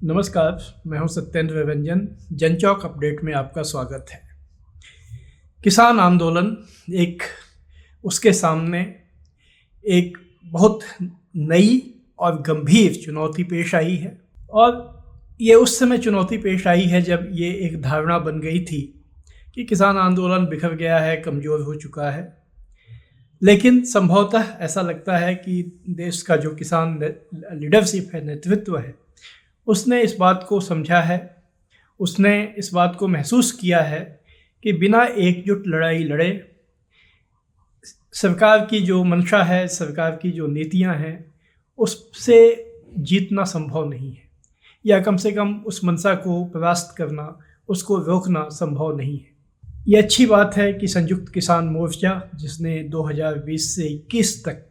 नमस्कार, मैं हूं सत्येंद्र व्यंजन। जनचौक अपडेट में आपका स्वागत है। किसान आंदोलन उसके सामने एक बहुत नई और गंभीर चुनौती पेश आई है। और ये उस समय चुनौती पेश आई है जब ये एक धारणा बन गई थी कि किसान आंदोलन बिखर गया है, कमज़ोर हो चुका है। लेकिन संभवतः ऐसा लगता है कि देश का जो किसान लीडरशिप है, नेतृत्व है, उसने इस बात को समझा है, उसने इस बात को महसूस किया है कि बिना एकजुट लड़ाई लड़े सरकार की जो मंशा है, सरकार की जो नीतियां हैं, उससे जीतना संभव नहीं है, या कम से कम उस मंशा को परास्त करना, उसको रोकना संभव नहीं है। ये अच्छी बात है कि संयुक्त किसान मोर्चा, जिसने 2020 से 21 तक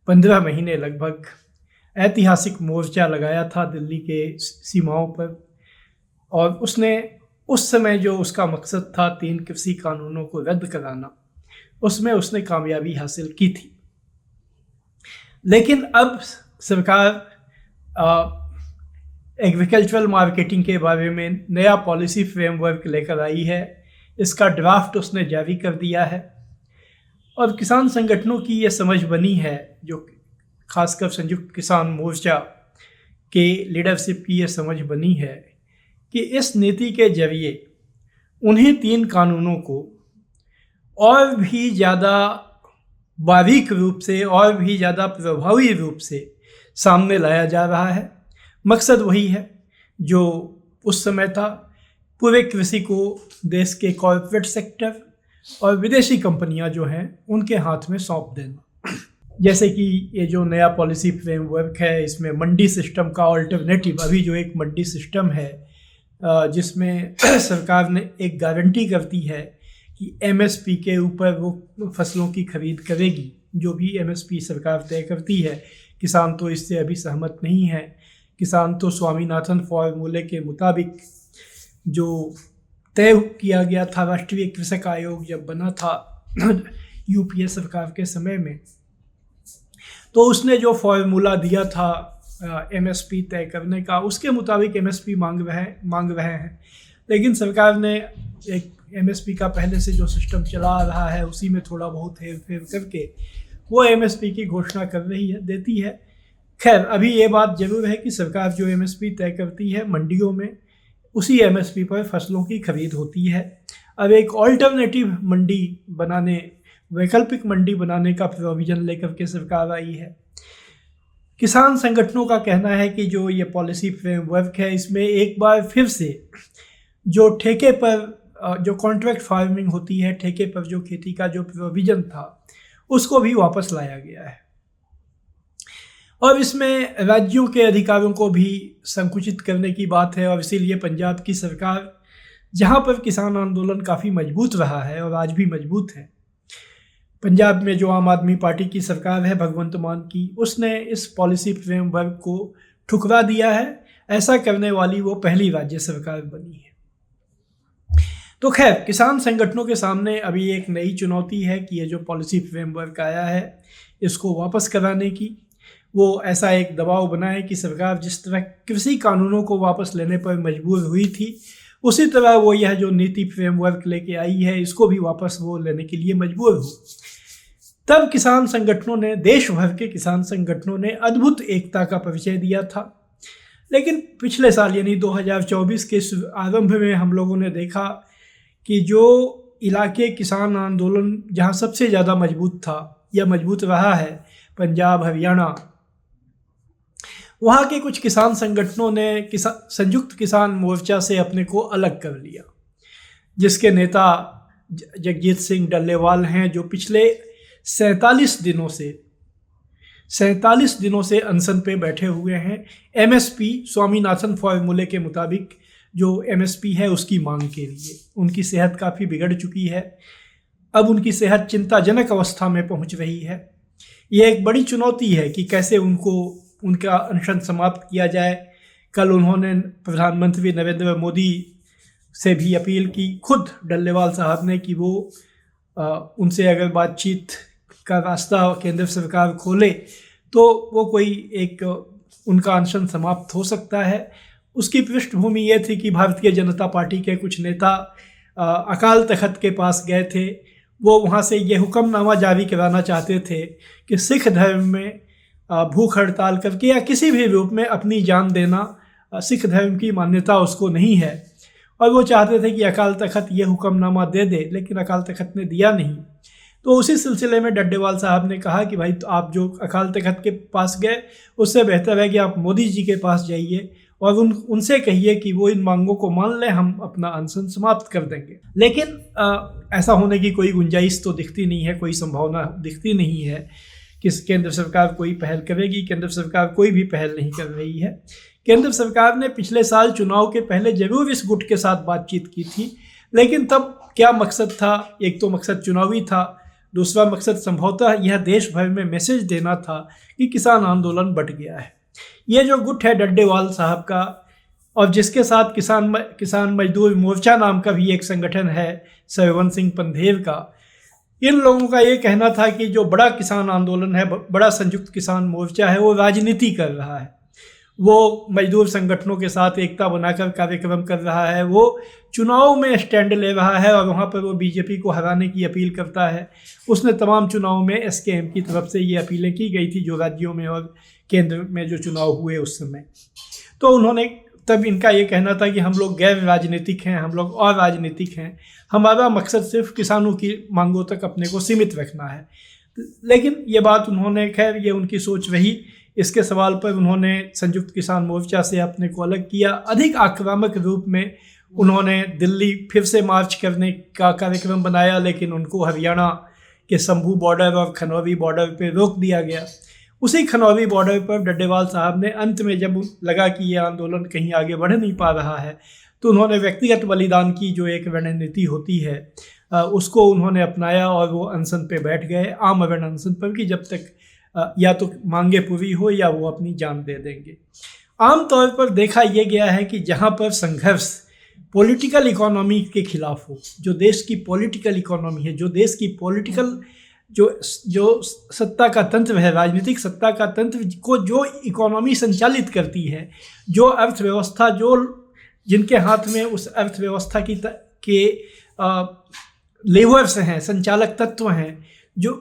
15 महीने लगभग ऐतिहासिक मोर्चा लगाया था दिल्ली के सीमाओं पर, और उसने उस समय जो उसका मकसद था 3 कृषि कानूनों को रद्द कराना, उसमें उसने कामयाबी हासिल की थी। लेकिन अब सरकार एग्रीकल्चरल मार्केटिंग के बारे में नया पॉलिसी फ्रेमवर्क लेकर आई है। इसका ड्राफ्ट उसने जारी कर दिया है और किसान संगठनों की ये समझ बनी है, जो खासकर संयुक्त किसान मोर्चा के लीडरशिप की ये समझ बनी है कि इस नीति के जरिए उन्हीं 3 कानूनों को और भी ज़्यादा बारीक रूप से और भी ज़्यादा प्रभावी रूप से सामने लाया जा रहा है। मकसद वही है जो उस समय था, पूरे कृषि को देश के कॉर्पोरेट सेक्टर और विदेशी कंपनियां जो हैं उनके हाथ में सौंप देना। जैसे कि ये जो नया पॉलिसी फ्रेमवर्क है, इसमें मंडी सिस्टम का ऑल्टरनेटिव, अभी जो एक मंडी सिस्टम है जिसमें सरकार ने एक गारंटी करती है कि एमएसपी के ऊपर वो फसलों की खरीद करेगी, जो भी एमएसपी सरकार तय करती है। किसान तो इससे अभी सहमत नहीं है। किसान तो स्वामीनाथन फॉर्मूले के मुताबिक जो तय किया गया था, राष्ट्रीय कृषक आयोग जब बना था यूपीए सरकार के समय में, तो उसने जो फॉर्मूला दिया था एमएसपी तय करने का, उसके मुताबिक एमएसपी मांग रहे हैं। लेकिन सरकार ने एक एमएसपी का पहले से जो सिस्टम चला रहा है, उसी में थोड़ा बहुत हेर फेर करके वो एमएसपी की घोषणा देती है। खैर, अभी ये बात जरूर है कि सरकार जो एमएसपी तय करती है मंडियों में, उसी एमएसपी पर फसलों की खरीद होती है। अब एक ऑल्टरनेटिव मंडी बनाने, वैकल्पिक मंडी बनाने का प्रोविजन लेकर के सरकार आई है। किसान संगठनों का कहना है कि जो ये पॉलिसी फ्रेमवर्क है, इसमें एक बार फिर से जो ठेके पर जो कॉन्ट्रैक्ट फार्मिंग होती है, ठेके पर जो खेती का जो प्रोविजन था, उसको भी वापस लाया गया है। और इसमें राज्यों के अधिकारों को भी संकुचित करने की बात है। और इसीलिए पंजाब की सरकार, जहाँ पर किसान आंदोलन काफ़ी मजबूत रहा है और आज भी मजबूत है, पंजाब में जो आम आदमी पार्टी की सरकार है भगवंत मान की, उसने इस पॉलिसी फ्रेमवर्क को ठुकरा दिया है। ऐसा करने वाली वो पहली राज्य सरकार बनी है। तो खैर, किसान संगठनों के सामने अभी एक नई चुनौती है कि ये जो पॉलिसी फ्रेमवर्क आया है, इसको वापस कराने की वो ऐसा एक दबाव बनाए कि सरकार जिस तरह कृषि कानूनों को वापस लेने पर मजबूर हुई थी, उसी तरह वो यह जो नीति फ्रेमवर्क लेके आई है, इसको भी वापस वो लेने के लिए मजबूर हो। तब किसान संगठनों ने, देश भर के किसान संगठनों ने अद्भुत एकता का परिचय दिया था। लेकिन पिछले साल यानी 2024 के आरंभ में हम लोगों ने देखा कि जो इलाके किसान आंदोलन जहाँ सबसे ज़्यादा मजबूत था या मजबूत रहा है, पंजाब, हरियाणा, वहाँ के कुछ किसान संगठनों ने संयुक्त किसान मोर्चा से अपने को अलग कर लिया, जिसके नेता जगजीत सिंह डल्लेवाल हैं, जो पिछले 47 दिनों से अनशन पे बैठे हुए हैं। एमएसपी, स्वामीनाथन फॉर्मूले के मुताबिक जो एमएसपी है, उसकी मांग के लिए। उनकी सेहत काफ़ी बिगड़ चुकी है। अब उनकी सेहत चिंताजनक अवस्था में पहुंच रही है। ये एक बड़ी चुनौती है कि कैसे उनका अनशन समाप्त किया जाए। कल उन्होंने प्रधानमंत्री नरेंद्र मोदी से भी अपील की, खुद डल्लेवाल साहब ने, कि वो उनसे अगर बातचीत का रास्ता केंद्र सरकार खोले तो वो कोई एक उनका अनशन समाप्त हो सकता है। उसकी पृष्ठभूमि ये थी कि भारतीय जनता पार्टी के कुछ नेता अकाल तख्त के पास गए थे। वो वहाँ से ये हुक्मनामा जारी कराना चाहते थे कि सिख धर्म में भूख हड़ताल करके या किसी भी रूप में अपनी जान देना सिख धर्म की मान्यता उसको नहीं है, और वो चाहते थे कि अकाल तख्त ये हुक्मनामा दे दे, लेकिन अकाल तख्त ने दिया नहीं। तो उसी सिलसिले में डड्डेवाल साहब ने कहा कि भाई तो आप जो अकाल तख्त के पास गए उससे बेहतर है कि आप मोदी जी के पास जाइए और उनसे कहिए कि वो इन मांगों को मान लें, हम अपना अनशन समाप्त कर देंगे। लेकिन ऐसा होने की कोई गुंजाइश तो दिखती नहीं है, कोई संभावना दिखती नहीं है कि केंद्र सरकार कोई पहल करेगी। केंद्र सरकार कोई भी पहल नहीं कर रही है। केंद्र सरकार ने पिछले साल चुनाव के पहले जरूर इस गुट के साथ बातचीत की थी, लेकिन तब क्या मकसद था? एक तो मकसद चुनावी था, दूसरा मकसद संभवतः यह देश भर में मैसेज देना था कि किसान आंदोलन बट गया है। ये जो गुट है डड्डेवाल साहब का, और जिसके साथ किसान मजदूर मोर्चा नाम का भी एक संगठन है सरवन सिंह पंधेर का, इन लोगों का ये कहना था कि जो बड़ा किसान आंदोलन है, बड़ा संयुक्त किसान मोर्चा है, वो राजनीति कर रहा है, वो मजदूर संगठनों के साथ एकता बनाकर कार्यक्रम कर रहा है, वो चुनाव में स्टैंड ले रहा है और वहाँ पर वो बीजेपी को हराने की अपील करता है। उसने तमाम चुनाव में एसकेएम की तरफ से ये अपीलें की गई थी जो राज्यों में और केंद्र में जो चुनाव हुए उस समय। तो उन्होंने तब इनका ये कहना था कि हम लोग गैर राजनीतिक हैं, हम लोग और राजनीतिक हैं, हमारा मकसद सिर्फ किसानों की मांगों तक अपने को सीमित रखना है। लेकिन ये बात उन्होंने, खैर ये उनकी सोच रही। इसके सवाल पर उन्होंने संयुक्त किसान मोर्चा से अपने को अलग किया। अधिक आक्रामक रूप में उन्होंने दिल्ली फिर से मार्च करने का कार्यक्रम बनाया, लेकिन उनको हरियाणा के शंभू बॉर्डर और खनौरी बॉर्डर पर रोक दिया गया। उसी खनौरी बॉर्डर पर डड्डेवाल साहब ने अंत में जब लगा कि ये आंदोलन कहीं आगे बढ़ नहीं पा रहा है, तो उन्होंने व्यक्तिगत बलिदान की जो एक रणनीति होती है उसको उन्होंने अपनाया और वो अनशन पे बैठ गए, आमरण अनशन पर, कि जब तक या तो मांगे पूरी हो या वो अपनी जान दे देंगे। आमतौर पर देखा यह गया है कि जहाँ पर संघर्ष पॉलिटिकल इकोनॉमी के खिलाफ हो, जो देश की पॉलिटिकल इकोनॉमी है, जो देश की पॉलिटिकल जो सत्ता का तंत्र है, राजनीतिक सत्ता का तंत्र को जो इकोनॉमी संचालित करती है, जो अर्थव्यवस्था, जो जिनके हाथ में उस अर्थव्यवस्था के लेवर्स हैं, संचालक तत्व हैं, जो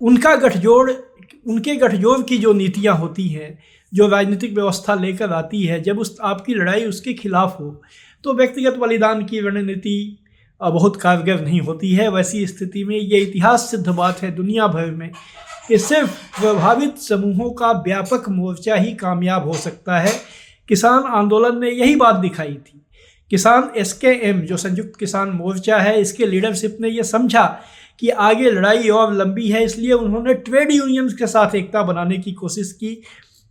उनके गठजोड़ की जो नीतियां होती हैं, जो राजनीतिक व्यवस्था लेकर आती है, जब आपकी लड़ाई उसके खिलाफ हो तो व्यक्तिगत बलिदान की रणनीति बहुत कारगर नहीं होती है। वैसी स्थिति में ये इतिहास सिद्ध बात है दुनिया भर में कि सिर्फ प्रभावित समूहों का व्यापक मोर्चा ही कामयाब हो सकता है। किसान आंदोलन ने यही बात दिखाई थी। किसान एसकेएम जो संयुक्त किसान मोर्चा है, इसके लीडरशिप ने यह समझा कि आगे लड़ाई और लंबी है, इसलिए उन्होंने ट्रेड यूनियंस के साथ एकता बनाने की कोशिश की।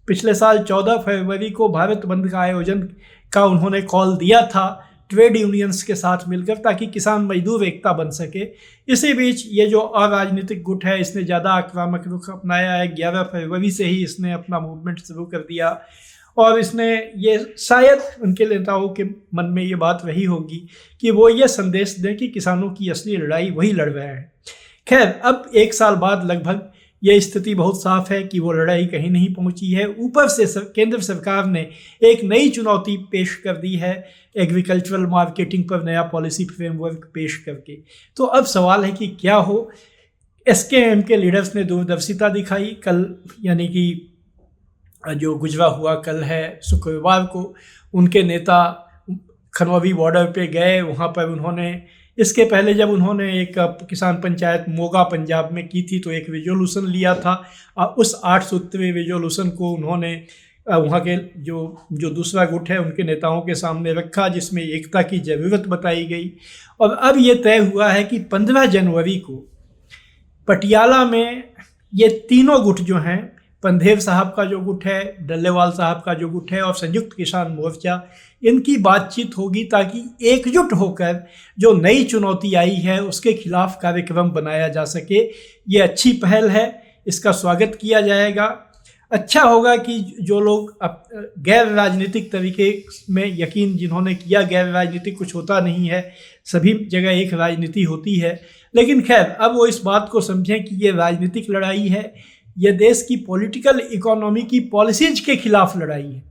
पिछले साल 14 फरवरी को भारत बंद का आयोजन का उन्होंने कॉल दिया था ट्रेड यूनियंस के साथ मिलकर, ताकि किसान मजदूर एकता बन सके। इसी बीच ये जो अराजनीतिक गुट है, इसने ज़्यादा आक्रामक रुख अपनाया है। 11 फरवरी से ही इसने अपना मूवमेंट शुरू कर दिया और इसने ये, शायद उनके नेताओं के मन में ये बात वही होगी कि वो ये संदेश दें कि किसानों की असली लड़ाई वही लड़ रहे हैं। खैर, अब 1 साल बाद लगभग ये स्थिति बहुत साफ है कि वो लड़ाई कहीं नहीं पहुंची है। ऊपर से केंद्र सरकार ने एक नई चुनौती पेश कर दी है, एग्रीकल्चरल मार्केटिंग पर नया पॉलिसी फ्रेमवर्क पेश करके। तो अब सवाल है कि क्या हो। एसकेएम के लीडर्स ने दूरदर्शिता दिखाई। कल, यानी कि जो गुजरा हुआ कल है, शुक्रवार को, उनके नेता खनौरी बॉर्डर पे गए। वहाँ पर उन्होंने, इसके पहले जब उन्होंने एक किसान पंचायत मोगा पंजाब में की थी, तो एक रेजोल्यूशन लिया था। उस 8 सूत्रीय रेजोल्यूशन को उन्होंने वहाँ के जो दूसरा गुट है उनके नेताओं के सामने रखा, जिसमें एकता की ज़रूरत बताई गई। और अब ये तय हुआ है कि 15 जनवरी को पटियाला में ये तीनों गुट जो हैं, पंधेर साहब का जो गुट है, डल्लेवाल साहब का जो गुट है और संयुक्त किसान मोर्चा, इनकी बातचीत होगी ताकि एकजुट होकर जो नई चुनौती आई है उसके खिलाफ कार्यक्रम बनाया जा सके। ये अच्छी पहल है, इसका स्वागत किया जाएगा। अच्छा होगा कि जो लोग गैर राजनीतिक तरीके में यकीन जिन्होंने किया, गैर राजनीतिक कुछ होता नहीं है, सभी जगह एक राजनीति होती है, लेकिन खैर अब वो इस बात को समझें कि ये राजनीतिक लड़ाई है, ये देश की पॉलिटिकल इकोनॉमी की पॉलिसीज के खिलाफ लड़ाई है।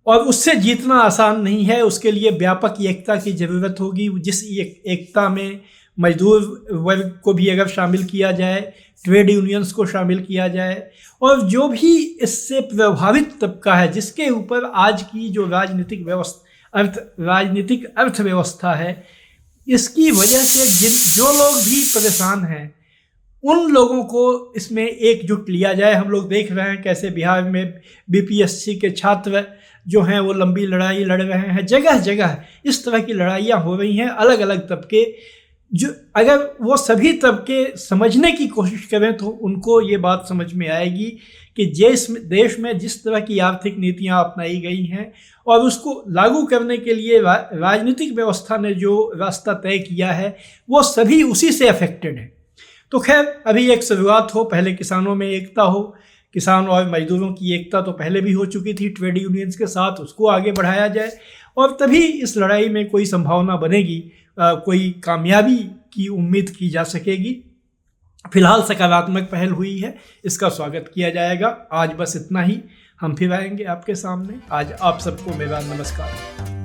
और उससे जीतना आसान नहीं है। उसके लिए व्यापक एकता की ज़रूरत होगी, जिस एकता में मजदूर वर्ग को भी अगर शामिल किया जाए, ट्रेड यूनियंस को शामिल किया जाए, और जो भी इससे प्रभावित तबका है, जिसके ऊपर आज की जो राजनीतिक अर्थव्यवस्था है, इसकी वजह से जो लोग भी परेशान हैं, उन लोगों को इसमें एकजुट लिया जाए। हम लोग देख रहे हैं कैसे बिहार में बीपीएससी के छात्र जो हैं वो लंबी लड़ाई लड़ रहे हैं। जगह जगह इस तरह की लड़ाइयाँ हो रही हैं। अलग अलग तबके, जो अगर वो सभी तबके समझने की कोशिश करें तो उनको ये बात समझ में आएगी कि जिस देश में जिस तरह की आर्थिक नीतियाँ अपनाई गई हैं और उसको लागू करने के लिए राजनीतिक व्यवस्था ने जो रास्ता तय किया है, वो सभी उसी से अफेक्टेड हैं। तो खैर, अभी एक शुरुआत हो, पहले किसानों में एकता हो, किसान और मजदूरों की एकता तो पहले भी हो चुकी थी ट्रेड यूनियंस के साथ, उसको आगे बढ़ाया जाए और तभी इस लड़ाई में कोई संभावना बनेगी, कोई कामयाबी की उम्मीद की जा सकेगी। फिलहाल सकारात्मक पहल हुई है, इसका स्वागत किया जाएगा। आज बस इतना ही, हम फिर आएंगे आपके सामने। आज आप सबको मेरा नमस्कार।